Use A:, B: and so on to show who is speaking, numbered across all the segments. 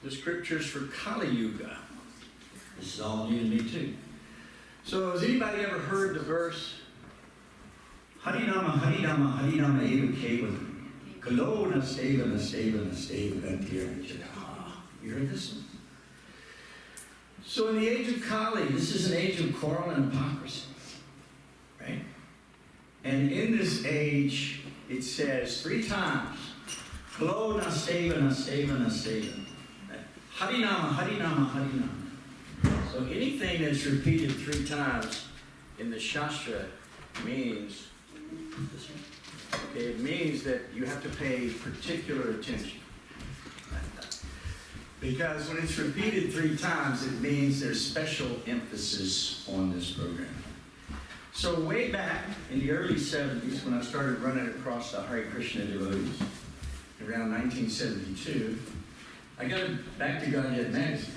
A: the scriptures for Kali Yuga. This is all new to me too. So has anybody ever heard the verse, Harinama, Harinama, Harinama Eva Kevalam, Kalo Nasteva, Nasteva, Nasteva, Gantir. You heard this one? So in the age of Kali, this is an age of quarrel and hypocrisy. Right? And in this age, it says 3 times, Kalo Nasteva, Nasteva, Nasteva. Harinama, Harinama, Harinama. So anything that's repeated 3 times in the Shastra means, it means that you have to pay particular attention. Because when it's repeated 3 times, it means there's special emphasis on this program. So way back in the early 70s, when I started running across the Hare Krishna devotees, around 1972, I got back to Godhead magazine.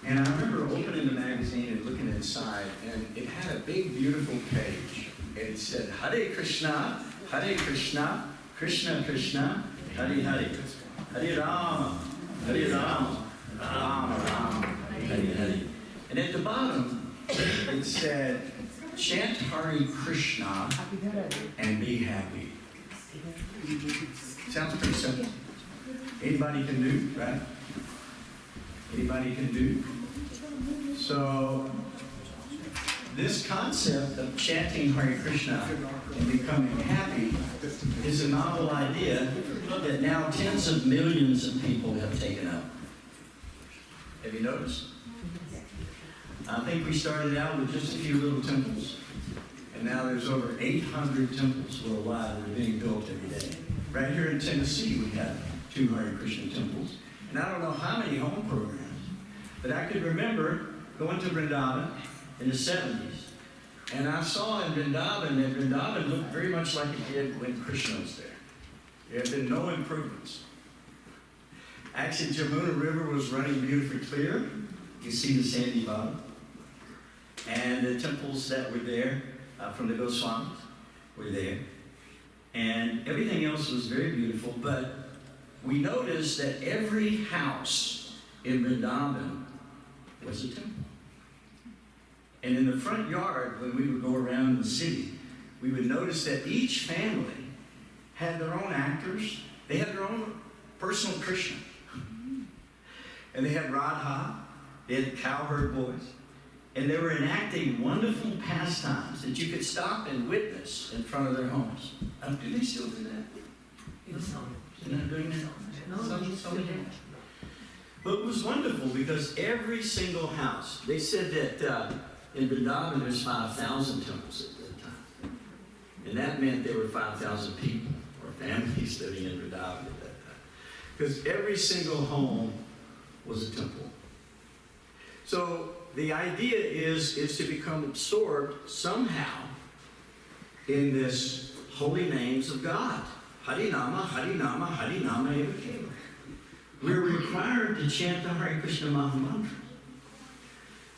A: And I remember opening the magazine and looking inside, and it had a big, beautiful page. And it said, Hare Krishna, Krishna Krishna, Hare Hare, Hare Rama, Hare Rama, Rama Rama, Hare Hare. And at the bottom, it said, chant Hare Krishna and be happy. Sounds pretty simple. Anybody can do, right? Anybody can do. So, this concept of chanting Hare Krishna and becoming happy is a novel idea that now tens of millions of people have taken up. Have you noticed? I think we started out with just a few little temples, and now there's over 800 temples worldwide that are being built every day. Right here in Tennessee, we have 2 Hare Krishna temples, and I don't know how many home programs, but I could remember going to Vrindavan in the 70s, and I saw in Vrindavan that Vrindavan looked very much like it did when Krishna was there. There had been no improvements. Actually, Jamuna River was running beautifully clear. You see the sandy bottom. And the temples that were there from the Goswamis were there. And everything else was very beautiful, but we noticed that every house in Vrindavan was a temple. And in the front yard, when we would go around the city, we would notice that each family had their own actors. They had their own personal Krishna. And they had Radha, they had the cowherd boys, and they were enacting wonderful pastimes that you could stop and witness in front of their homes. Do they still do that? They're not doing that? No, some do. But it was wonderful because every single house, they said that in Vrindavan there's 5,000 temples at that time. And that meant there were 5,000 people or families living in Vrindavan at that time. Because every single home was a temple. So the idea is to become absorbed somehow in this holy names of God. Harinama, Harinama, Harinama Eva Kevalam. We're required to chant the Hare Krishna Maha Mantra.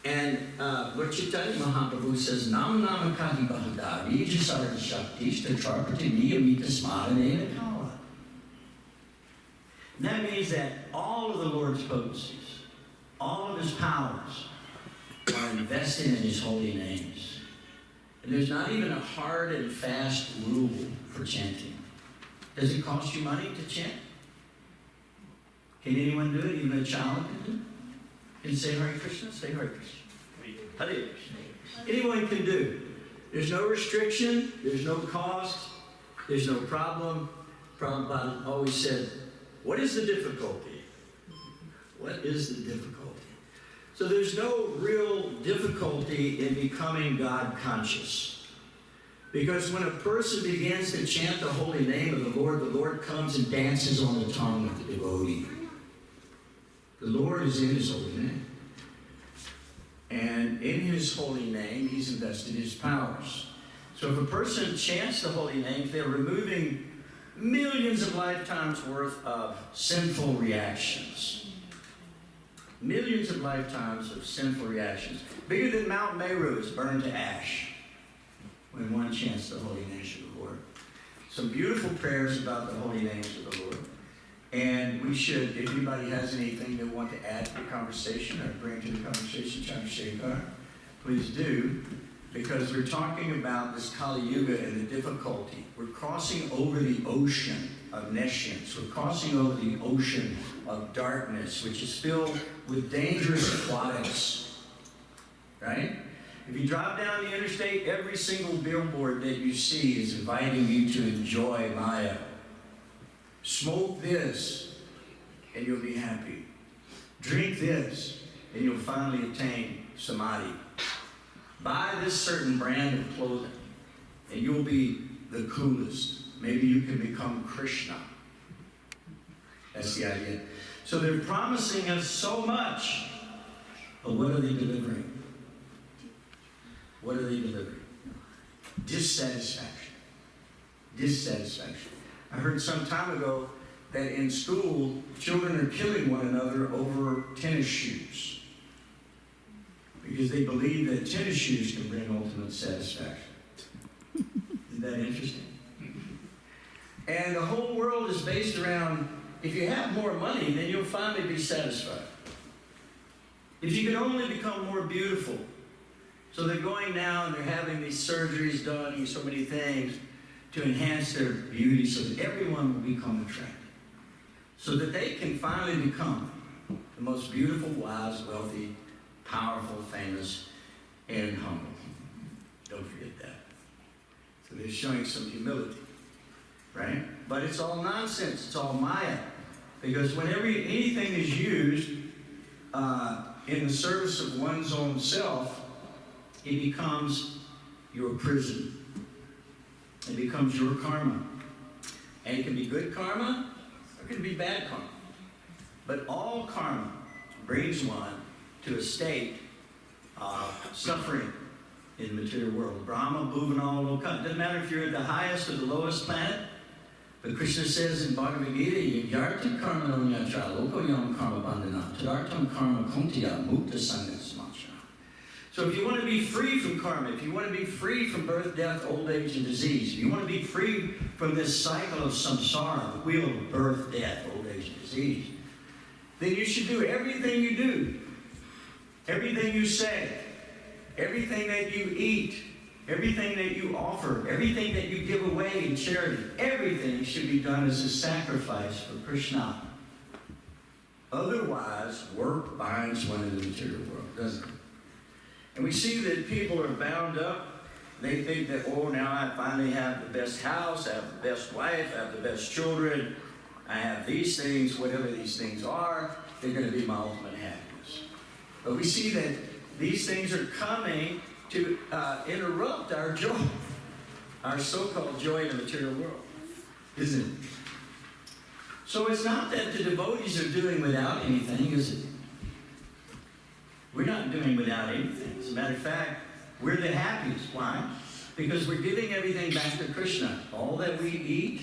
A: And Lord Chaitanya Mahaprabhu says, Nam Nama Kati Bahadavi Jasarati Shaktish Tatrapati Niyamita Smarane Kala. That means that all of the Lord's potencies, all of his powers, are invested in his holy names. And there's not even a hard and fast rule for chanting. Does it cost you money to chant? Can anyone do it? Even a child can do it? Can you say Hare Krishna? Say Hare Krishna. Hare Krishna. Anyone can do. There's no restriction. There's no cost. There's no problem. Prabhupada always said, what is the difficulty? What is the difficulty? So there's no real difficulty in becoming God conscious. Because when a person begins to chant the holy name of the Lord comes and dances on the tongue of the devotee. The Lord is in his holy name. And in his holy name, he's invested his powers. So if a person chants the holy name, they're removing millions of lifetimes worth of sinful reactions. Millions of lifetimes of sinful reactions. Bigger than Mount Meru is burned to ash when one chants the holy names of the Lord. Some beautiful prayers about the holy names of the Lord. And we should, if anybody has anything they want to add to the conversation or bring to the conversation, Chapter Shekar, please do, because we're talking about this Kali Yuga and the difficulty. We're crossing over the ocean of nescience. We're crossing over the ocean of darkness, which is filled with dangerous aquatics, right? If you drive down the interstate, every single billboard that you see is inviting you to enjoy Maya. Smoke this, and you'll be happy. Drink this, and you'll finally attain samadhi. Buy this certain brand of clothing, and you'll be the coolest. Maybe you can become Krishna. That's the idea. So they're promising us so much, but what are they delivering? What are they delivering? Dissatisfaction. Dissatisfaction. I heard some time ago that in school, children are killing one another over tennis shoes because they believe that tennis shoes can bring ultimate satisfaction. Isn't that interesting? And the whole world is based around, if you have more money, then you'll finally be satisfied. If you can only become more beautiful. So they're going now and they're having these surgeries done and so many things to enhance their beauty so that everyone will become attractive. So that they can finally become the most beautiful, wise, wealthy, powerful, famous, and humble. Don't forget that. So they're showing some humility, right? But it's all nonsense. It's all Maya. Because whenever anything is used in the service of one's own self, it becomes your prison. It becomes your karma. And it can be good karma, or it can be bad karma. But all karma brings one to a state of suffering in the material world. Brahma, Bhuvanal, Loka. It doesn't matter if you're at the highest or the lowest planet. But Krishna says in Bhagavad Gita, Yarti karma no nyatra, loko yam karma bandhana, tadartam karma kuntiya, mukta sangas macha. So if you want to be free from karma, if you want to be free from birth, death, old age, and disease, if you want to be free from this cycle of samsara, the wheel of birth, death, old age, and disease, then you should do everything you do, everything you say, everything that you eat, everything that you offer, everything that you give away in charity, everything should be done as a sacrifice for Krishna. Otherwise, work binds one in the material world, doesn't it? And we see that people are bound up. They think that, oh, now I finally have the best house, I have the best wife, I have the best children, I have these things, whatever these things are, they're going to be my ultimate happiness. But we see that these things are coming to interrupt our joy, our so-called joy in the material world, isn't it? So it's not that the devotees are doing without anything, is it? We're not doing without anything. As a matter of fact, we're the happiest. Why? Because we're giving everything back to Krishna. All that we eat,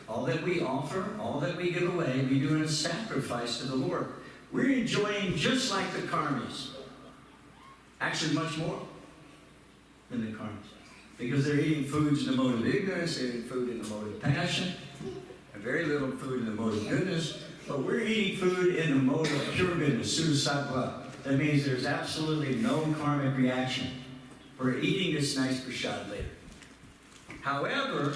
A: all that we offer, all that we give away, we do in a sacrifice to the Lord. We're enjoying just like the karmis. Actually, much more than the karmis. Because they're eating foods in the mode of ignorance, they're eating food in the mode of passion, and very little food in the mode of goodness. But we're eating food in the mode of pure goodness, sudasattva. That means there's absolutely no karmic reaction. We're eating this nice prasad later. However,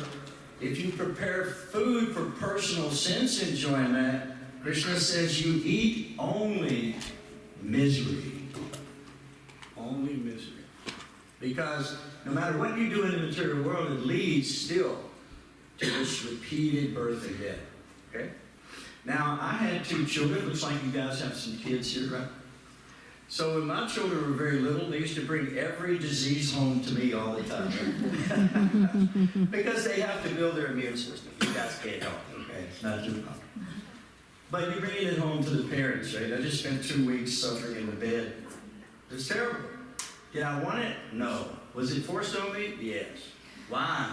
A: if you prepare food for personal sense enjoyment, Krishna says you eat only misery. Only misery. Because no matter what you do in the material world, it leads still to this repeated birth and death. Okay? Now, I had 2 children. Looks like you guys have some kids here, right? So when my children were very little, they used to bring every disease home to me all the time. Because they have to build their immune system. You guys can't help it, okay? It's not your problem. But you're bringing it home to the parents, right? I just spent 2 weeks suffering in the bed. It was terrible. Did I want it? No. Was it forced on me? Yes. Why?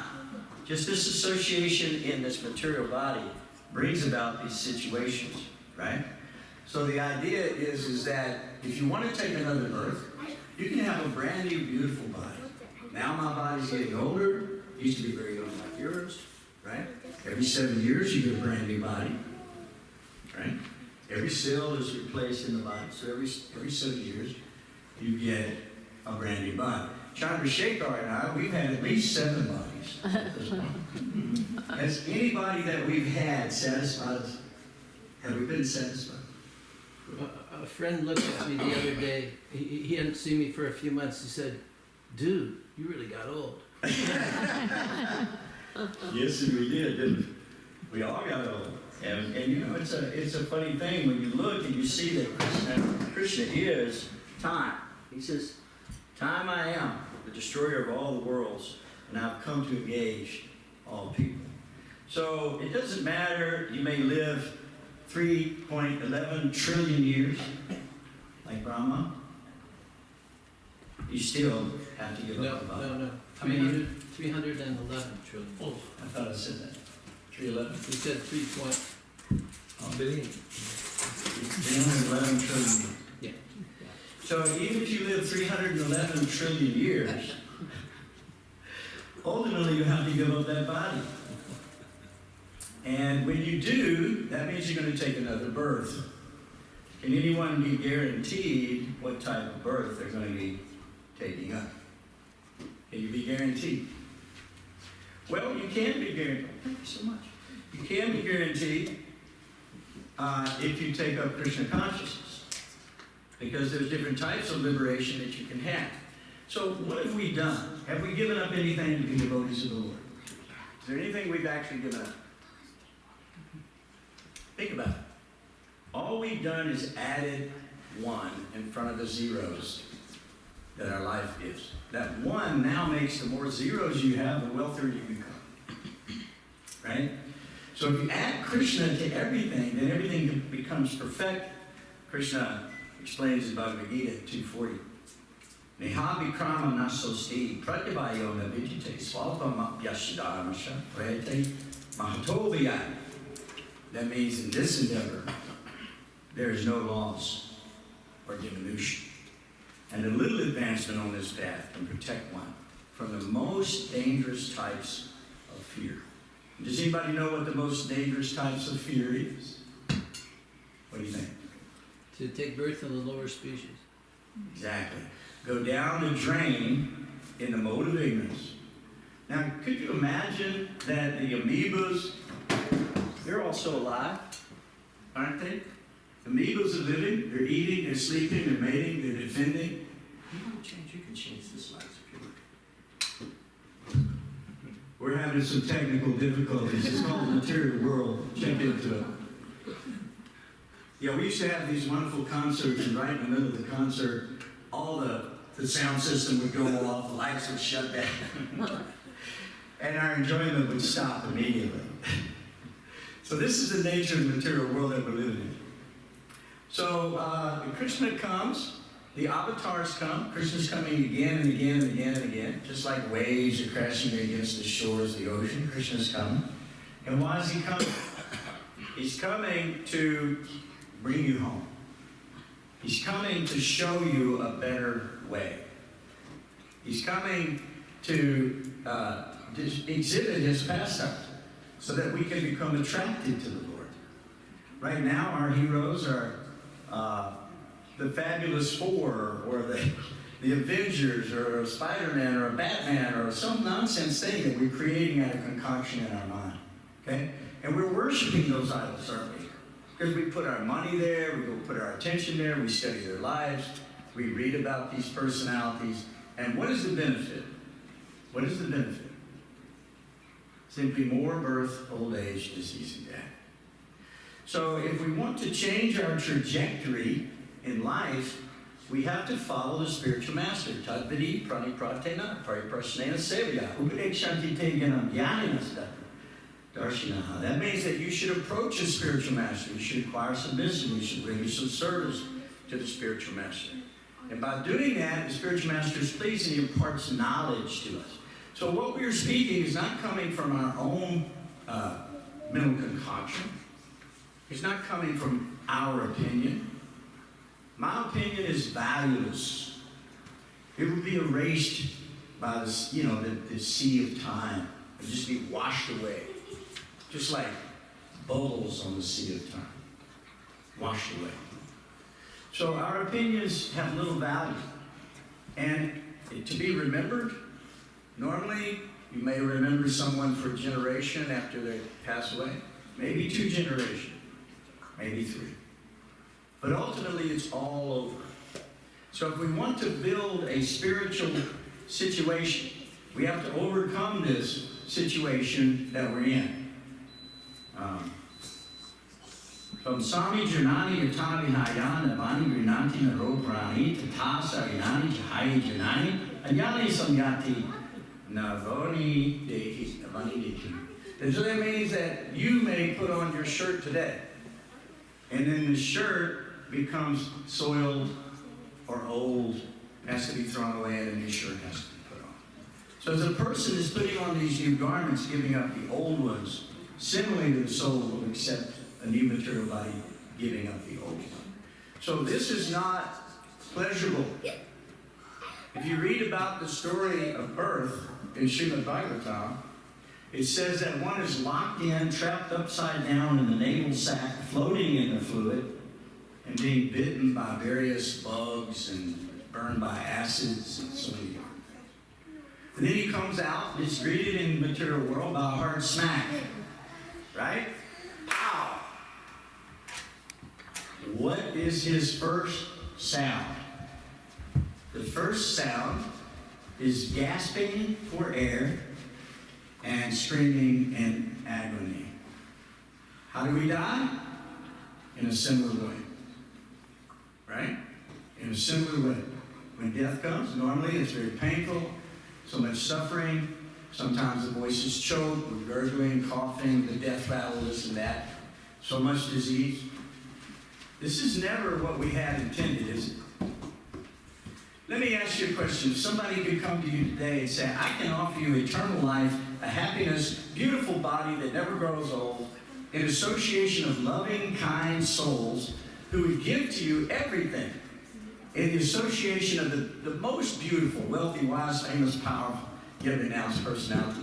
A: Just this association in this material body brings about these situations, right? So the idea is that if you want to take another birth, you can have a brand new, beautiful body. Now my body's getting older. It used to be very young like yours, right? Every 7 years you get a brand new body. Every cell is replaced in the body. So every 7 years, you get a brand new body. Chandrasekhar and I, we've had at least 7 bodies. Has anybody that we've had satisfied us? Have we been satisfied?
B: A friend looked at me the other day. He hadn't seen me for a few months. He said, "Dude, you really got old."
A: Yes, and we did, didn't we? We all got old. And you know, it's a funny thing when you look and you see that Krishna is time. He says, "Time I am, the destroyer of all the worlds, and I've come to engage all people." So it doesn't matter, you may live 3.11 trillion years, like Brahma, you still have to give up the body.
B: No.
A: How many?
B: 311 trillion.
A: Oh, I thought I said that. 311?
B: He said 3 point.
A: Billion. 311 trillion.
B: Yeah.
A: So even if you live 311 trillion years, ultimately you have to give up that body. And when you do, that means you're going to take another birth. Can anyone be guaranteed what type of birth they're going to be taking up? Can you be guaranteed? Well, you can be guaranteed. Thank you so much. You can be guaranteed if you take up Krishna consciousness, because there's different types of liberation that you can have. So what have we done? Have we given up anything to be devotees of the Lord? Is there anything we've actually given up? Think about it. All we've done is added 1 in front of the zeros that our life gives. That 1 now makes the more zeros you have, the wealthier you become. Right? So if you add Krishna to everything, then everything becomes perfect. Krishna explains in Bhagavad Gita 240. Neha vikrama nasosti pratyavayo na vijite swalpam yashidhamasha prayate mahatovaya. That means in this endeavor, there is no loss or diminution. And a little advancement on this path can protect one from the most dangerous types of fear. Does anybody know what the most dangerous types of fear is? What do you think?
B: To take birth in the lower species.
A: Exactly. Go down the drain in the mode of ignorance. Now, could you imagine that the amoebas, they're also alive, aren't they? Amoebas are living, they're eating, they're sleeping, they're mating, they're defending. You want to change, you can change this life if you like. We're having some technical difficulties. It's called the material world. Check into it. Yeah, we used to have these wonderful concerts, and right in the middle of the concert, all the sound system would go off, the lights would shut down, and our enjoyment would stop immediately. So this is the nature of the material world that we're living in. So Krishna comes, the avatars come. Krishna's coming again and again and again and again, just like waves are crashing against the shores of the ocean. Krishna's coming. And why is he coming? He's coming to bring you home. He's coming to show you a better way. He's coming to exhibit his pastime so that we can become attracted to the Lord. Right now, our heroes are the Fabulous Four, or the Avengers, or a Spider-Man, or a Batman, or some nonsense thing that we're creating out of concoction in our mind. Okay? And we're worshiping those idols, aren't we? Because we put our money there, we go put our attention there, we study their lives, we read about these personalities, and what is the benefit? What is the benefit? Simply more birth, old age, disease, and death. So if we want to change our trajectory in life, we have to follow the spiritual master. Tadvidi pranipratena pariprasnena sevya upadekshanti te gyanam jnanina darshinaha. That means that you should approach a spiritual master. You should acquire some wisdom. You should bring some service to the spiritual master. And by doing that, the spiritual master is pleased and he imparts knowledge to us. So what we are speaking is not coming from our own mental concoction. It's not coming from our opinion. My opinion is valueless. It would be erased by the sea of time. It would just be washed away. Just like bubbles on the sea of time. washed away. So our opinions have little value. And to be remembered, normally you may remember someone for a generation after they pass away, maybe 2 generations, maybe 3. But ultimately it's all over. So if we want to build a spiritual situation, we have to overcome this situation that we're in. From Sami Janani Yatani Hayana Bani Rinanti Naro Prani Tatasa Rinani Jahai Janani Anyani Samyati Navoni Dehi Navani Dehi. And so that means that you may put on your shirt today, and then the shirt becomes soiled or old, has to be thrown away, and a new shirt has to be put on. So as a person is putting on these new garments, giving up the old ones, similarly the soul will accept a new material body, giving up the old one. So this is not pleasurable. If you read about the story of birth in Srimad Bhagavatam, it says that one is locked in, trapped upside down in the navel sac, floating in the fluid, and being bitten by various bugs and burned by acids and so many different things. And then he comes out and is greeted in the material world by a hard smack. Right? Ow! What is his first sound? The first sound is gasping for air and screaming in agony. How do we die? In a similar way. Right? In a similar way. When death comes, normally it's very painful, so much suffering. Sometimes the voice is choked, with gurgling, coughing, the death rattle, this and that. So much disease. This is never what we had intended, is it? Let me ask you a question. If somebody could come to you today and say, I can offer you eternal life, a happiness, beautiful body that never grows old, an association of loving, kind souls who would give to you everything, in the association of the most beautiful, wealthy, wise, famous, powerful, yet renounced personality,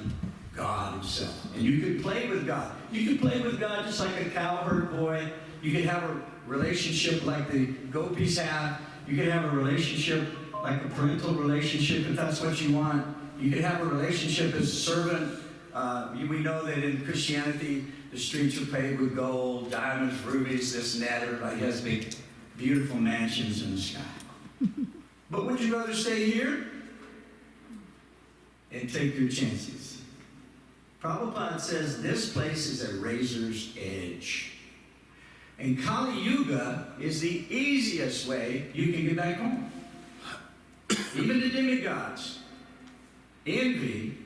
A: God himself. And you could play with God. You could play with God just like a cowherd boy. You could have a relationship like the gopis have. You could have a relationship like a parental relationship, if that's what you want. You could have a relationship as a servant. We know that in Christianity, the streets are paved with gold, diamonds, rubies, this and that. Everybody has big, beautiful mansions in the sky. But would you rather stay here and take your chances? Prabhupada says this place is a razor's edge. And Kali Yuga is the easiest way you can get back home. Even the demigods envy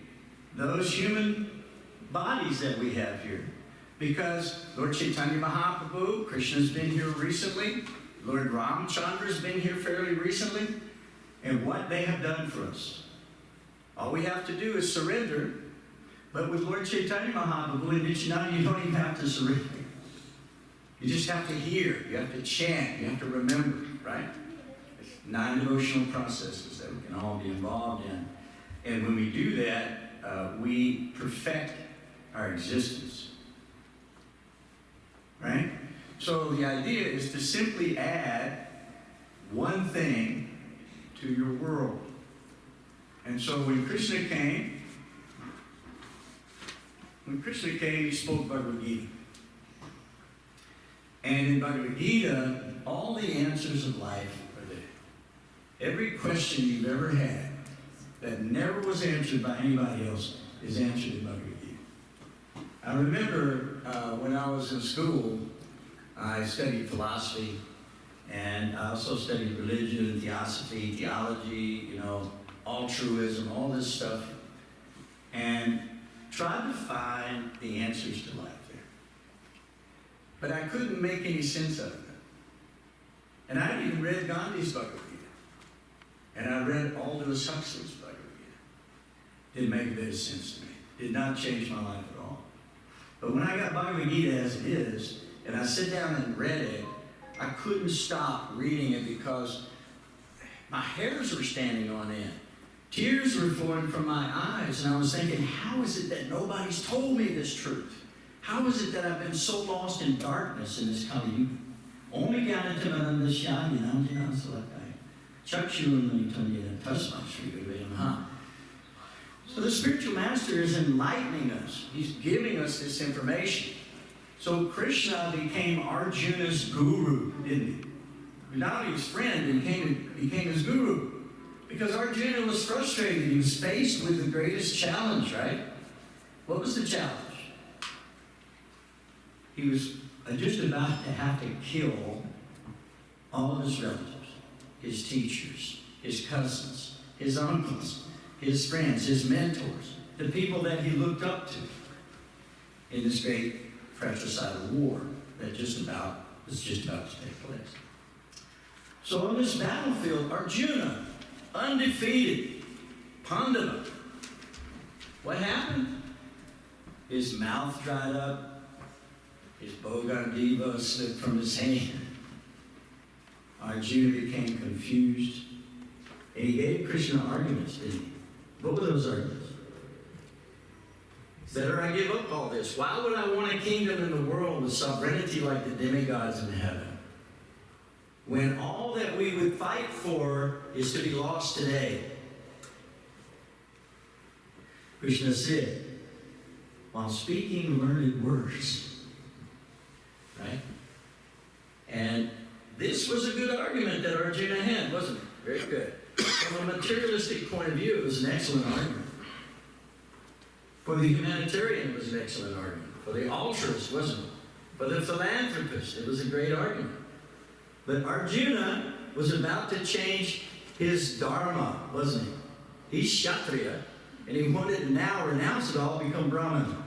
A: those human bodies that we have here. Because Lord Chaitanya Mahaprabhu, Krishna's been here recently, Lord Ramchandra's been here fairly recently, and what they have done for us. All we have to do is surrender, but with Lord Chaitanya Mahaprabhu and Nityananda, you don't even have to surrender. You just have to hear, you have to chant, you have to remember, right? It's 9 devotional processes that we can all be involved in. And when we do that, we perfect our existence. Right? So the idea is to simply add one thing to your world. And so when Krishna came, he spoke Bhagavad Gita. And in Bhagavad Gita, all the answers of life are there. Every question you've ever had that never was answered by anybody else is answered in Bhagavad Gita. I remember when I was in school, I studied philosophy, and I also studied religion, theosophy, theology, altruism, all this stuff, and tried to find the answers to life there. But I couldn't make any sense of it. And I even read Gandhi's Bhagavad Gita. And I read Aldous Huxley's Bhagavad Gita. Didn't make a bit of sense to me. Did not change my life at all. But when I got Bhagavad Gita as it is, and I sat down and read it, I couldn't stop reading it because my hairs were standing on end. Tears were flowing from my eyes, and I was thinking, how is it that nobody's told me this truth? How is it that I've been so lost in darkness in this Kali Yuga? So the spiritual master is enlightening us. He's giving us this information. So Krishna became Arjuna's guru, didn't he? Not only his friend, he became his guru. Because Arjuna was frustrated. He was faced with the greatest challenge, right? What was the challenge? He was just about to have to kill all of his relatives, his teachers, his cousins, his uncles, his friends, his mentors, the people that he looked up to in this great fratricidal war that was just about to take place. So on this battlefield, Arjuna, undefeated, Pandava, what happened? His mouth dried up, his Bhogandiva slipped from his hand. Arjuna became confused, and he gave Krishna arguments, didn't he? What were those arguments? Better I give up all this. Why would I want a kingdom in the world with sovereignty like the demigods in heaven, when all that we would fight for is to be lost today? Krishna said, while speaking learned words, right? And this was a good argument that Arjuna had, wasn't it? Very good. From a materialistic point of view, it was an excellent argument. For the humanitarian, it was an excellent argument. For the altruist, wasn't it? For the philanthropist, it was a great argument. But Arjuna was about to change his dharma, wasn't he? He's Kshatriya, and he wanted to now renounce it all, become Brahman.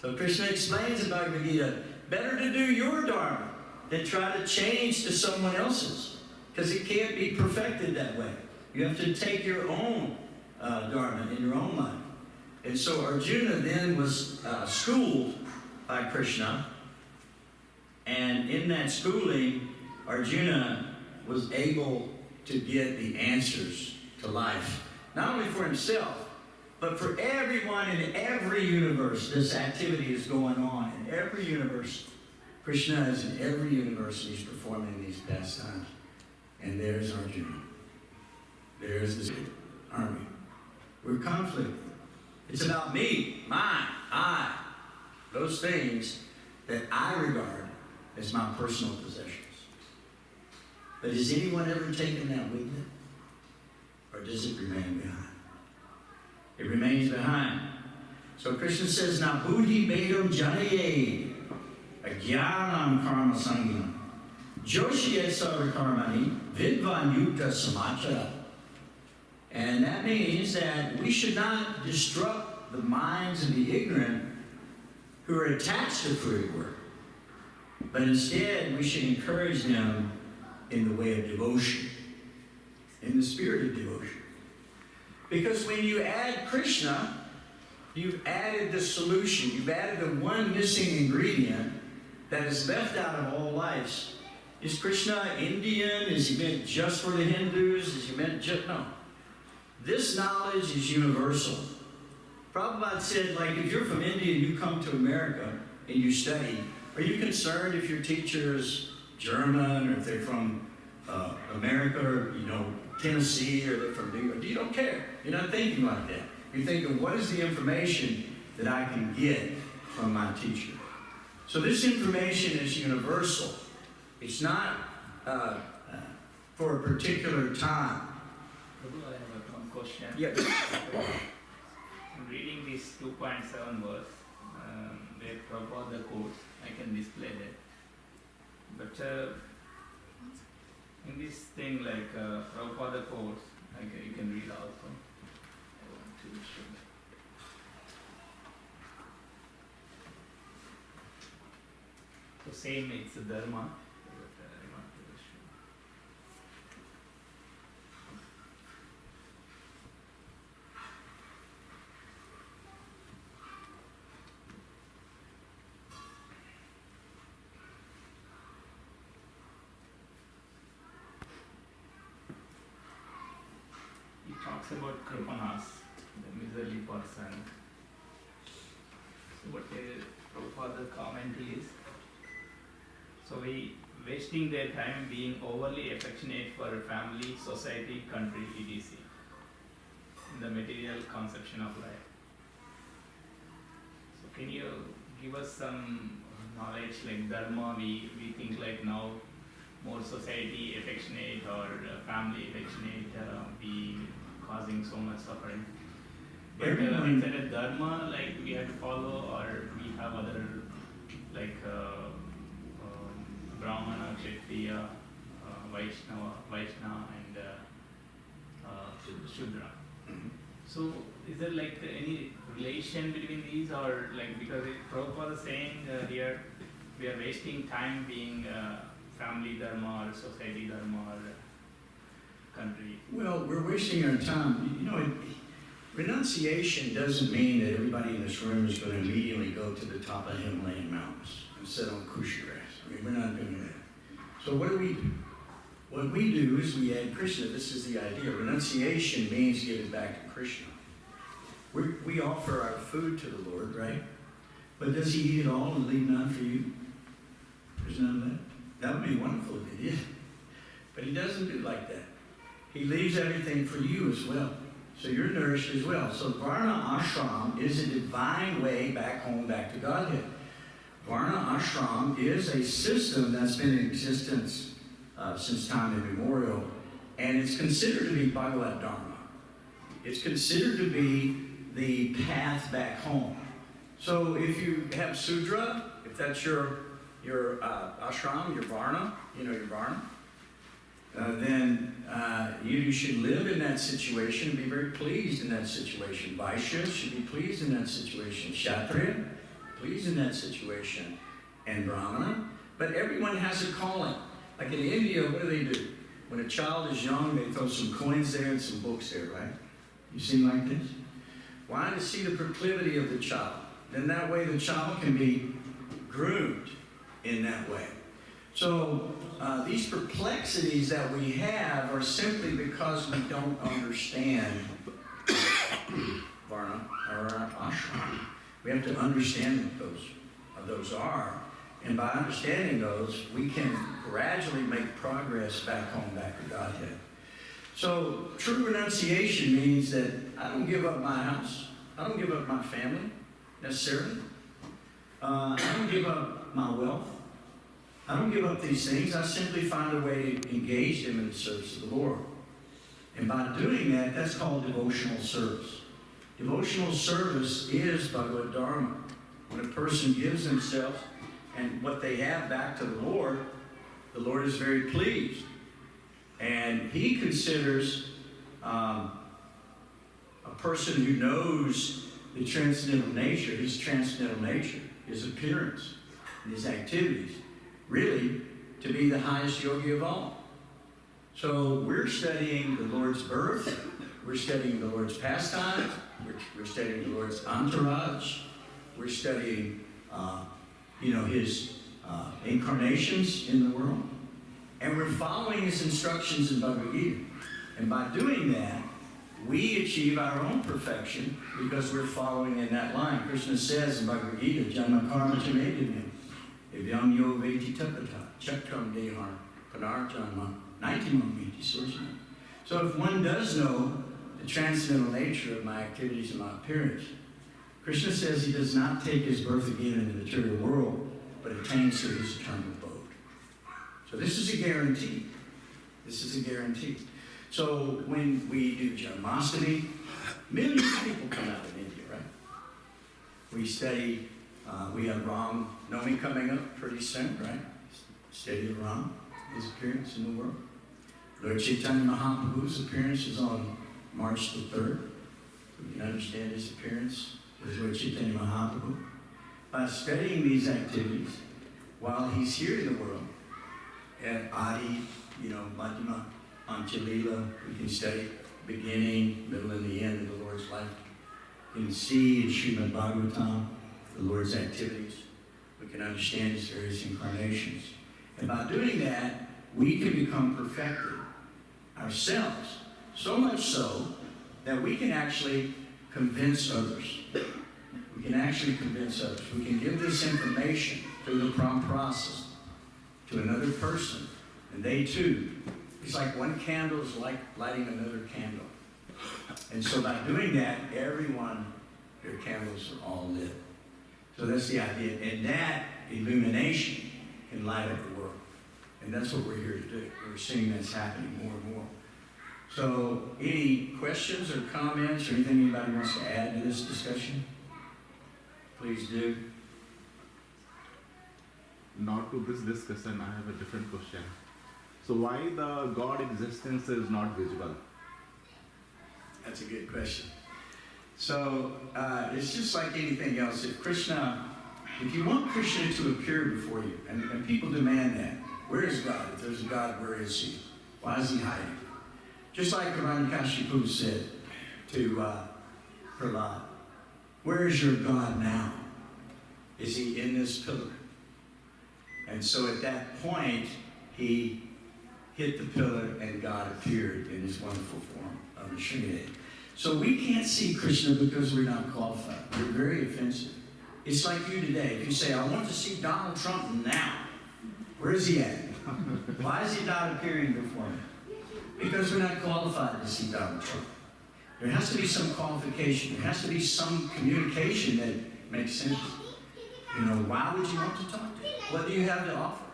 A: So Krishna explains in Bhagavad Gita, better to do your dharma than try to change to someone else's, because it can't be perfected that way. You have to take your own dharma in your own life. And so Arjuna then was schooled by Krishna, and in that schooling, Arjuna was able to get the answers to life, not only for himself, but for everyone in every universe. This activity is going on in every universe. Krishna is in every universe, and he's performing these pastimes. And there's Arjuna. There's this army. We're conflict. It's about me, mine, I, those things that I regard as my personal possessions. But has anyone ever taken that with them? Or does it remain behind? It remains behind. So Krishna says, now buddhi bedam janaye ajnanam karma sanginam joshiyet sarva karmani vidvan yukta samachara. And that means that we should not disrupt the minds of the ignorant who are attached to fruit work, but instead we should encourage them in the way of devotion, in the spirit of devotion. Because when you add Krishna, you've added the solution. You've added the one missing ingredient that is left out of all lives. Is Krishna Indian? Is he meant just for the Hindus? Is he meant just... No. This knowledge is universal. Prabhupada said, like, if you're from India and you come to America and you study, are you concerned if your teacher is German or if they're from America or, Tennessee or they're from New York? You don't care. You're not thinking like that. You're thinking, what is the information that I can get from my teacher? So this information is universal. It's not for a particular time.
C: Prabhu, I have one question.
A: Yeah.
C: I'm reading this 2.7 verse, where Prabhupada quotes, I can display that. But in this thing, like Prabhupada quotes, you can read also. I want to show that. So same, it's a dharma. But, I want to show. He talks about kripanas, the miserly person. So what Prabhupada comment is, So we wasting their time being overly affectionate for family, society, country, etc. in the material conception of life. So can you give us some knowledge like dharma? We think like now more society affectionate or family affectionate be causing so much suffering. But
A: Everyone-
C: is that a dharma like we have to follow, or we have other like Brahmana, Kshatriya, Vaishnava and Shudra. So is there like any relation between these, or like because Prabhupada is saying here we are wasting time being family dharma or society dharma or country?
A: Well, we're wasting our time. You know, renunciation doesn't mean that everybody in this room is going to immediately go to the top of Himalayan mountains and sit on cushy grass. I mean, we're not doing that. So what do we do? What we do is we add Krishna. This is the idea. Renunciation means give it back to Krishna. We offer our food to the Lord, right? But does He eat it all and leave none for you? There's none of that. That would be wonderful if He did. But He doesn't do like that. He leaves everything for you as well. So you're nourished as well. So Varna Ashram is a divine way back home, back to Godhead. Varna Ashram is a system that's been in existence since time immemorial, and it's considered to be Bhagavad Dharma. It's considered to be the path back home. So if you have Sudra, if that's your ashram, your Varna, your Varna, then you should live in that situation and be very pleased in that situation. Vaishya should be pleased in that situation. Kshatriya, pleased in that situation. And Brahmana. But everyone has a calling. Like in India, what do? When a child is young, they throw some coins there and some books there, right? You seem like this? Why? To see the proclivity of the child. Then that way the child can be groomed in that way. So these perplexities that we have are simply because we don't understand Varna or Ashram. We have to understand what those are. And by understanding those, we can gradually make progress back home, back to Godhead. So true renunciation means that I don't give up my house. I don't give up my family, necessarily. I don't give up my wealth. I don't give up these things. I simply find a way to engage them in the service of the Lord. And by doing that, that's called devotional service. Devotional service is Bhagavad Dharma. When a person gives themselves and what they have back to the Lord is very pleased. And He considers a person who knows the transcendental nature, His transcendental nature, His appearance, and His activities, really to be the highest yogi of all. So we're studying the Lord's birth, we're studying the Lord's pastime, we're studying the Lord's entourage, we're studying His incarnations in the world, and we're following His instructions in Bhagavad Gita. And by doing that, we achieve our own perfection because we're following in that line. Krishna says in Bhagavad Gita, Janma karma chamedivya, evyam yo veti tapata, chakram dehar, panar janma, naitimam veti sorsana. So if one does know the transcendental nature of my activities and my appearance, Krishna says he does not take his birth again in the material world, but attains to his eternal abode. So this is a guarantee. This is a guarantee. So when we do Janmashtami, millions of people come out in India, right? We study, we have Ram Navami coming up pretty soon, right? Study of Ram, his appearance in the world. Lord Chaitanya Mahaprabhu's appearance is on March the 3rd. We can understand his appearance as Lord Chaitanya Mahaprabhu. By studying these activities, while he's here in the world, at Adi, Madhyama, Anjalila, we can study beginning, middle, and the end of the Lord's life. We can see in Srimad Bhagavatam the Lord's activities. We can understand His various incarnations. And by doing that, we can become perfected ourselves, so much so that we can actually convince others. We can actually convince others. We can give this information through the prompt process to another person, and they too, it's like one candle is like lighting another candle. And so by doing that, everyone, their candles are all lit. So that's the idea. And that illumination can light up the world. And that's what we're here to do. We're seeing that's happening more and more. So any questions or comments or anything anybody wants to add to this discussion? Please do.
D: Not to this discussion, I have a different question. So why the God existence is not visible?
A: That's a good question. So it's just like anything else. If you want Krishna to appear before you, and people demand that, where is God? If there's a God, where is he? Why is he hiding? Just like Hiranyakashipu said to Prahlad, where is your God now? Is he in this pillar? And so at that point, he hit the pillar and God appeared in his wonderful form of the Srimad. So we can't see Krishna because we're not qualified. We're very offensive. It's like you today. If you say, I want to see Donald Trump now, where is he at? Why is he not appearing before me? Because we're not qualified to see Donald Trump. There has to be some qualification. There has to be some communication that makes sense. You know, why would you want to talk to him? What do you have to offer?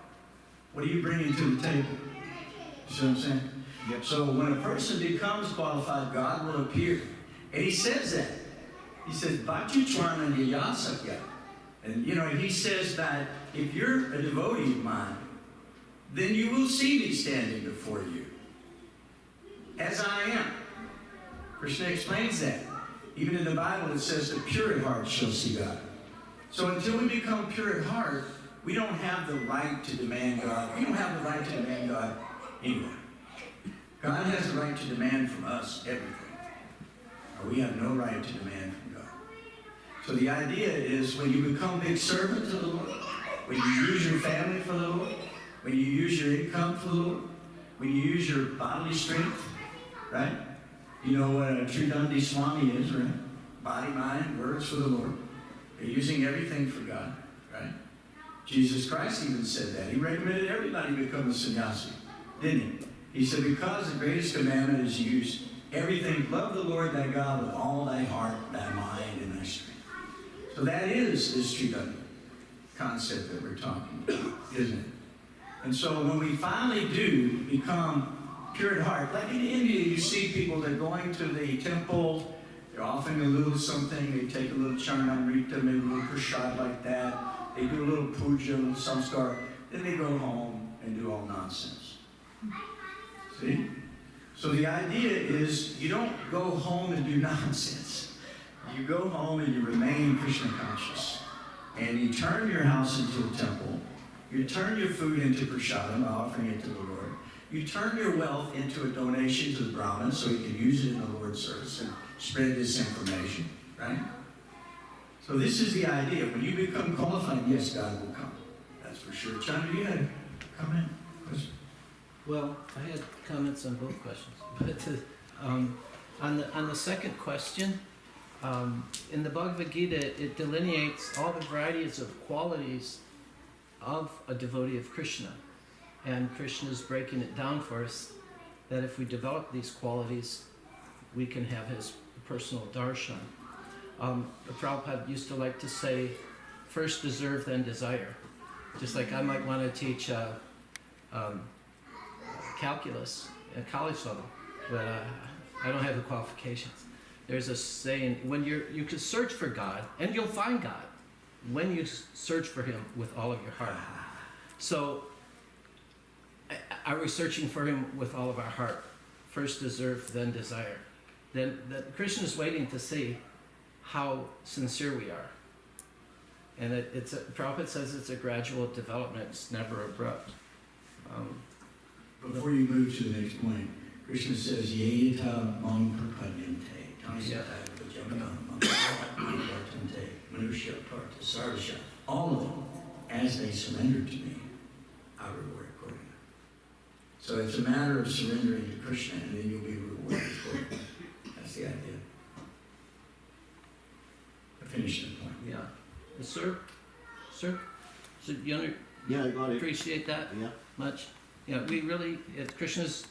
A: What are you bringing to the table? You see what I'm saying?
D: Yep.
A: So when a person becomes qualified, God will appear. And he says that. He says, Bhaktitvarna Yasakya. And you know, he says that if you're a devotee of mine, then you will see me standing before you. As I am. Krishna explains that. Even in the Bible it says the pure at heart shall see God. So until we become pure at heart, we don't have the right to demand God. We don't have the right to demand God anyway. God has the right to demand from us everything. Or we have no right to demand from God. So the idea is when you become big servants of the Lord, when you use your family for the Lord, when you use your income for the Lord, when you use your bodily strength, right? You know what a Tridandi Swami is, right? Body, mind, words for the Lord. They're using everything for God, right? Jesus Christ even said that. He recommended everybody become a sannyasi, didn't he? He said, because the greatest commandment is used everything, love the Lord thy God with all thy heart, thy mind, and thy strength. So that is this Tridandi concept that we're talking about, isn't it? And so when we finally do become pure at heart, like in India, you see people, they're going to the temple, they're offering a little something, they take a little charnamrita, maybe a little prasad like that, they do a little puja, a little samskar, then they go home and do all nonsense. See? So the idea is you don't go home and do nonsense. You go home and you remain Krishna conscious. And you turn your house into a temple. You turn your food into prasadam, offering it to the Lord. You turn your wealth into a donation to the Brahmins so you can use it in the Lord's service and spread this information, right? So this is the idea. When you become qualified, yes, God will come. That's for sure. Chandra, you had a comment? Question?
B: Well, I had comments on both questions. But on the second question, in the Bhagavad Gita, it delineates all the varieties of qualities of a devotee of Krishna. And Krishna is breaking it down for us that if we develop these qualities, we can have his personal darshan. Prabhupada used to like to say, first deserve, then desire. Just like I might want to teach calculus at college level, but I don't have the qualifications. There's a saying, you can search for God, and you'll find God, when you search for him with all of your heart. So, are we searching for him with all of our heart? First deserve, then desire. Then Krishna is waiting to see how sincere we are. And Prabhupada says it's a gradual development, it's never abrupt.
A: Before you move to the next point, Krishna says, Yeta mam prapadyante, tansata vajamam vartante, manusya parta sarvasya. All of them, as they surrender to me, I reward accordingly. So it's a matter of surrendering to Krishna, and then you'll be rewarded accordingly. That's the idea. I finished that point.
B: Yeah. Sir? So
D: Yeah, I got it.
B: Appreciate that
D: Yeah.
B: much. Yeah, we really, at Krishna's,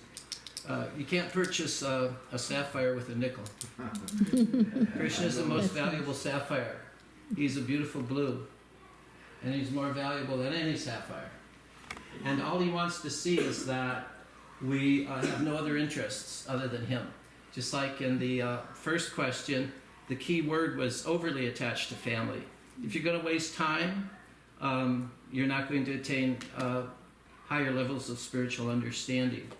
B: you can't purchase a sapphire with a nickel. Krishna's the most valuable sapphire. He's a beautiful blue, and he's more valuable than any sapphire. And all he wants to see is that we have no other interests other than him. Just like in the first question, the key word was overly attached to family. If you're going to waste time, you're not going to attain higher levels of spiritual understanding.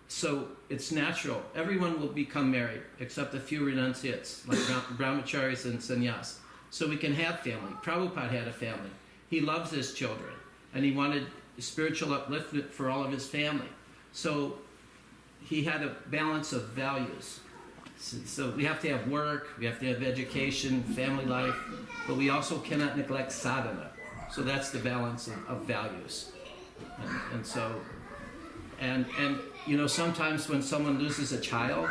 B: So it's natural. Everyone will become married, except a few renunciates, like brahmacharis and sannyas. So we can have family. Prabhupada had a family. He loves his children, and he wanted spiritual upliftment for all of his family. So he had a balance of values. So we have to have work, we have to have education, family life, but we also cannot neglect sadhana. So that's the balance of values. And you know, sometimes when someone loses a child,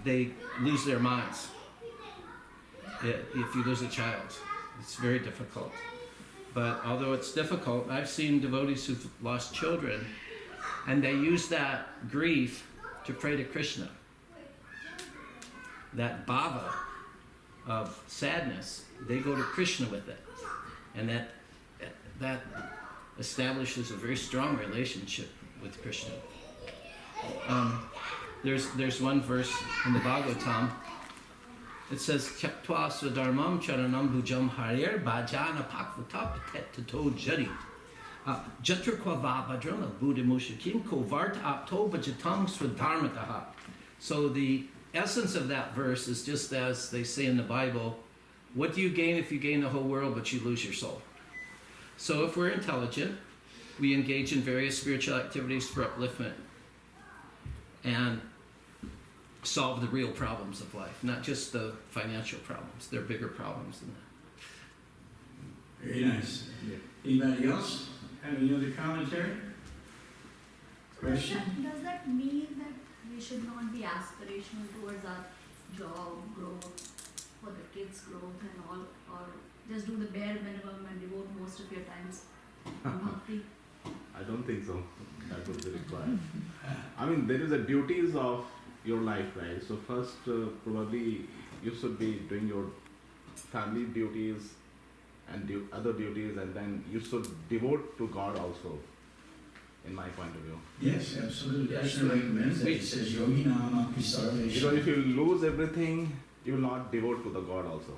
B: they lose their minds. If you lose a child, it's very difficult. But although it's difficult, I've seen devotees who've lost children, and they use that grief to pray to Krishna. That bhava of sadness, they go to Krishna with it. And that establishes a very strong relationship with Krishna. There's one verse in the Bhagavatam. It says, "Tyaktva swadharmam charanam bhujam harir bhajana pakvatap tato jari. Jatra kvava bhadrona buddhimushakim kovart apto bhajatam swadharmataha." So the essence of that verse is just as they say in the Bible, what do you gain if you gain the whole world but you lose your soul? So if we're intelligent, we engage in various spiritual activities for upliftment and solve the real problems of life, not just the financial problems. There are bigger problems than that.
A: Very nice. Anybody else have any other commentary? Question?
E: Does that mean that we should not be aspirational towards our job growth, for the kids' growth and all, or just do the bare minimum and devote most of your times to bhakti?
D: I don't think so. That would be required. I mean, there is a duties of your life, right? So first, probably you should be doing your family duties and other duties, and then you should devote to God also, in my point of view.
A: Yes, absolutely. Krishna recommends that. He says, "Yogi nama pisarvesha."
D: Because if you lose everything, you will not devote to the God also.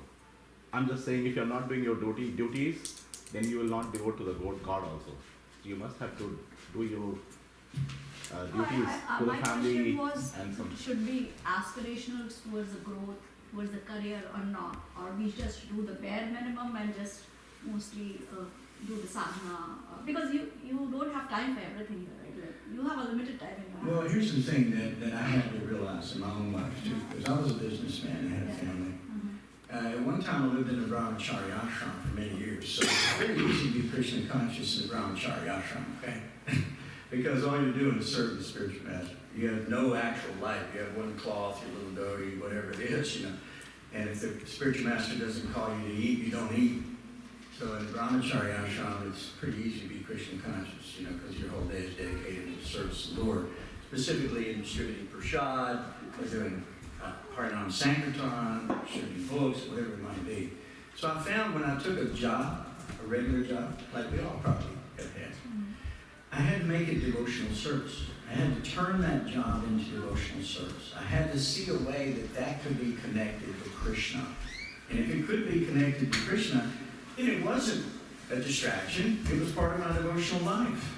D: I'm just saying, if you're not doing your duties, then you will not devote to the God also. You must have to do your duties to the
E: My
D: family
E: question was,
D: and some.
E: should be aspirational towards the growth, towards the career or not? Or we just do the bare minimum and just mostly do the sadhana? Because you don't have time for everything, right? Like, you have a limited time in your
A: Well,
E: life.
A: here's the thing that I had to realize in my own life too, because I was a businessman and had a family. At one time I lived in a brahmachari ashram for many years, so it's very easy to be Krishna conscious in the brahmachari ashram, okay? Because all you're doing is serving the spiritual master. You have no actual life. You have one cloth, your little doughy, whatever it is, you know. And if the spiritual master doesn't call you to eat, you don't eat. So in the brahmachari ashram, it's pretty easy to be Krishna conscious, you know, because your whole day is dedicated to the service of the Lord, specifically in distributing prasad, or doing Harinam Sankirtan, distributing books, whatever it might be. So I found when I took a job, a regular job, like we all probably have had, I had to make it devotional service. I had to turn that job into devotional service. I had to see a way that could be connected to Krishna. And if it could be connected to Krishna, then it wasn't a distraction. It was part of my devotional life.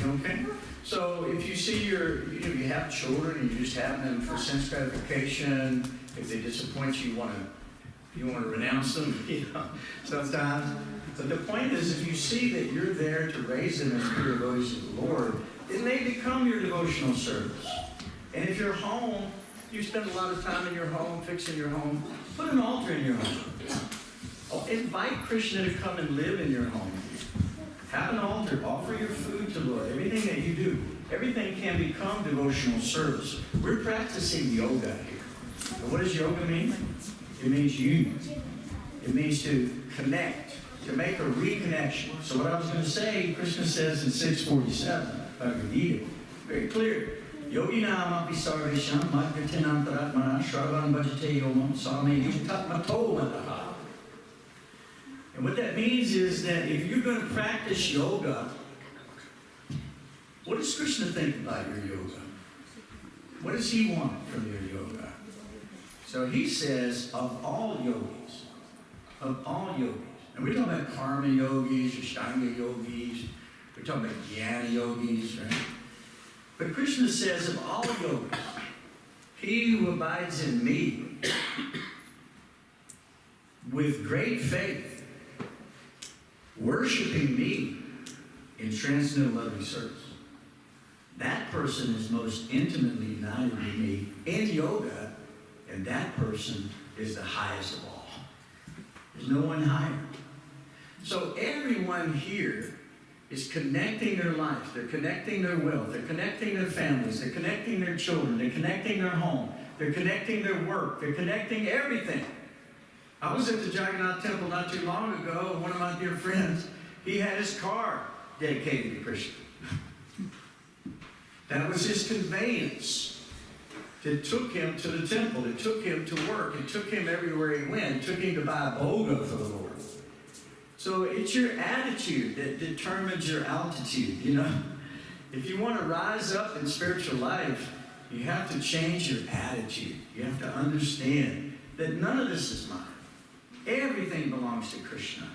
A: Okay? So if you see you have children and you just have them for sense gratification, if they disappoint you, you want to renounce them, you know, sometimes. But the point is, if you see that you're there to raise them as pure devotees of the Lord, then they become your devotional service. And if you're home, you spend a lot of time in your home, fixing your home, put an altar in your home. Invite Krishna to come and live in your home. Have an altar. Offer your food to the Lord. Everything that you do, everything can become devotional service. We're practicing yoga here. And what does yoga mean? It means union. It means to connect to make a reconnection. So what I was going to say, Krishna says in 647, Bhagavad Gita, very clear. Yogi nama api sarvesham madhyatinam taratmana shravan bhajate yomam same yuktatmato mataha. And what that means is that if you're going to practice yoga, what does Krishna think about your yoga? What does he want from your yoga? So he says, of all yogis, and we're talking about karma yogis, ashtanga yogis, we're talking about jnana yogis, right? But Krishna says, of all yogis, he who abides in me with great faith, worshiping me in transcendental loving service, that person is most intimately united with me in yoga, and that person is the highest of all. There's no one higher. So everyone here is connecting their lives. They're connecting their wealth. They're connecting their families. They're connecting their children. They're connecting their home. They're connecting their work. They're connecting everything. I was at the Jagannath Temple not too long ago, and one of my dear friends, he had his car dedicated to Krishna. That was his conveyance. It took him to the temple. It took him to work. It took him everywhere he went. It took him to buy a boga for the Lord. So it's your attitude that determines your altitude, you know. If you want to rise up in spiritual life, you have to change your attitude. You have to understand that none of this is mine. Everything belongs to Krishna.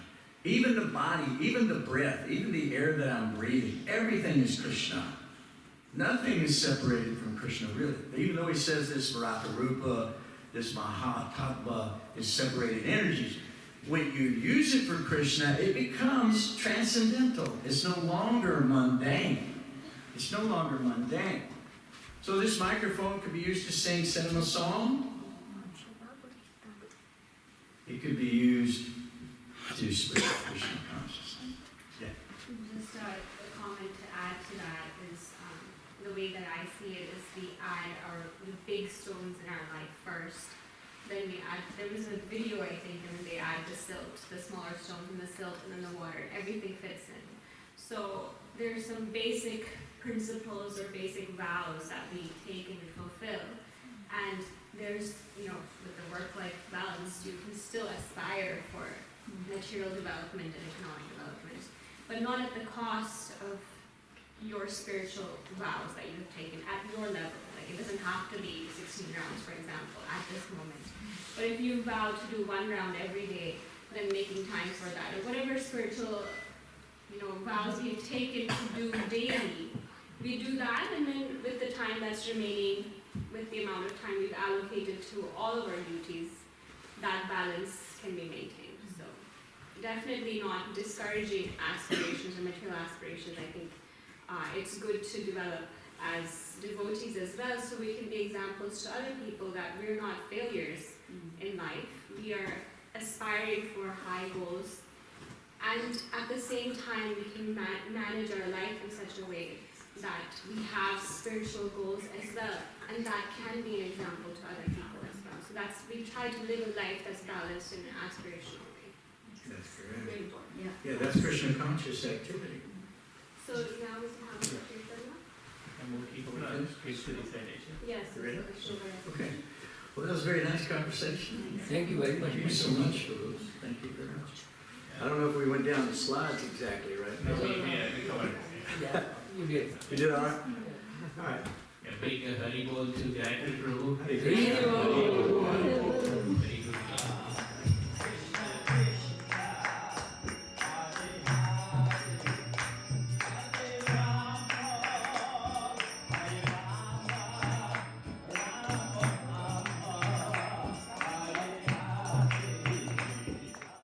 A: Even the body, even the breath, even the air that I'm breathing, everything is Krishna. Nothing is separated from Krishna, really. Even though he says this Maratarupa, this Mahatattva is separated energies, when you use it for Krishna, it becomes transcendental. It's no longer mundane. It's no longer mundane. So this microphone could be used to sing cinema song. It could be used to spread Krishna consciousness. Yeah.
F: Just a comment to add to that is the way that I see it is we add the big stones in our life first. Then we add, there was a video I think, and they add the silt, the smaller stones and the silt and then the water. Everything fits in. So there's some basic principles or basic vows that we take and we fulfill. And there's, you know, with the work-life balance, you can still aspire for material development and economic development, but not at the cost of your spiritual vows that you have taken at your level. Like it doesn't have to be 16 rounds, for example, at this moment. But if you vow to do 1 round every day, then making time for that, or whatever spiritual, you know, vows you've taken to do daily, we do that, and then with the time that's remaining, with the amount of time we've allocated to all of our duties, that balance can be maintained. So definitely not discouraging aspirations or material aspirations. I think it's good to develop as devotees as well, so we can be examples to other people that we're not failures in life. We are aspiring for high goals, and at the same time we can manage our life in such a way that we have spiritual goals as well, and that can be an example to other people as well. So we try to live a life that's balanced in an aspirational way.
A: That's correct.
F: Very important.
E: Yeah.
A: Yeah, that's Krishna conscious activity.
F: So now we have to take them up?
C: And more people speak to recitation.
F: Yes,
A: Ready?
F: sure.
A: Okay. Well, that was a very nice conversation.
G: Thank you very much.
A: Thank you so much for those. Thank you very much. I don't know if we went down the slides exactly right.
C: No, we covered it.
G: Yeah, you did.
A: We did all right? All right.
C: Yeah, big Hari Bol to Gayatri Prabhu.
A: Hare
G: Really
A: Krishna.